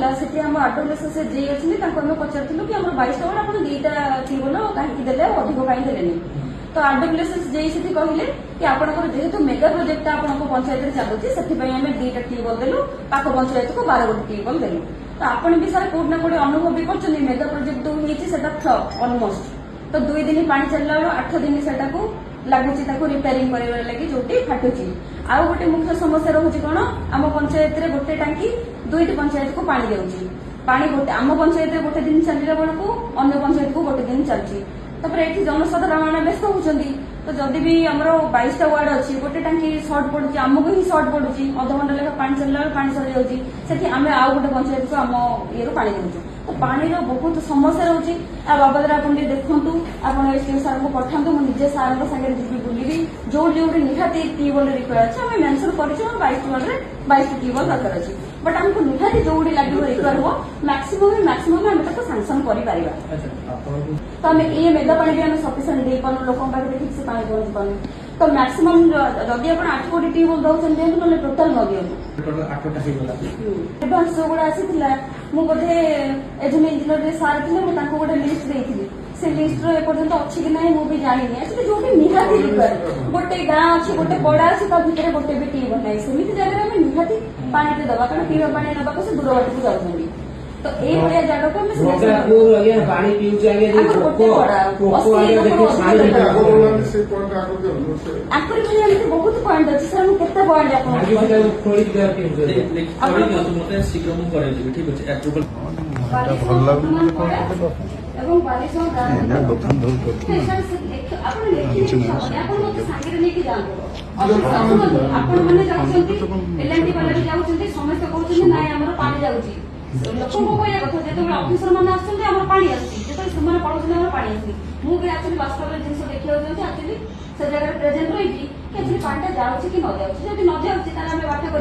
गला से आम आडोलेस जे अच्छी पचारू कि आम 22 वार्ड आप 2टा ट्यूबवेल कहीं देले अधिक कहीं देले तो आडोलेस जे से कहले कि आपंकर जेहेतु मेगा प्रोजेक्ट आप पंचायत चलुची से 2टा ट्यूबवेल देलु पाख पंचायत को 12 गोटी ट्यूबवेल देलु तो आपन भी सारे कोड ना कोड अनुभव भी कर मेगा प्रोजेक्ट जो होता फ्लप ऑलमोस्ट तो 2 दिन पानी चलला 8 दिन से लगुच रिपेयरिंग कर लगी जो फाटुची आउ गोटे मुख्य समस्या रोचे कौन आम पंचायत रे गोटे टांकी 2टी पंचायत को पानी देउची पानी गोटे आम पंचायत रे गोटे दिन चलला बेलू अन्य पंचायत को गोटे दिन चलती ये जनसाधारण मैंने व्यस्त होती तो जदि भी आमर 22टा वार्ड अच्छी गोटे टांकी सर्ट पड़ुची आमको ही सर्ट पड़ुची अधघंटा लेखा पानी चलला पानी सरी जाऊँगी से आम आउ गोटे पंचायत को आम ये पानी देचु तो पानी बहुत समस्या रोचे आ बाबद आप देखु आप एसडीओ सार को पठातु मुझे सार सागे जी बुलि जो जो निहाती ट्यूबवेल रिक्वायर अच्छे आम मेनसन कर 22 वार्ड में 22 ट्यूबवेल दरकार अच्छी बट आमको निहाती जो लगे रिक्वायर हो मैक्सिमम आम सांसन कर तो आम ये मेगा पानी भी आम सफिसीयंट दे पार्नु लोक ठीक से पानी पहुंची पार्नु तो मैक्सिमम जदि आप 8 कोटी ट्यूबवेल दौरान दिखाँ ना टोटाल न दिखाँ एडभांस जो गुड़ा आसी मुझे एजन इंजीनियर सार थे गोटे लिस्ट देती से लिस्ट एपर्यंत अच्छी कि ना मुझे जानी जो निहाती रिक्वायर गोटे गाँ अच्छी गोटे पड़ा अच्छी भर गोटे भी ट्यूबवेल ना सेमती जगह में निहाती पानी दवा कारण पीवा पानी ना से दूर बाटू जाऊँगी तो ये जगह को पानी बहुत पॉइंट अच्छे सर केते समस्त कहते ना पानी जाऊँगी लोक कथा जो अफिसर मैंने आसर पानी आसमें पढ़ुना पानी आसनी मुझे एक्चुअली वास्तव में जिन देखा एक्चुअली से जगह प्रेजेंट रही कि पानी जाऊँगी कि न जाऊँगी जब न जाऊँगी बाटा कर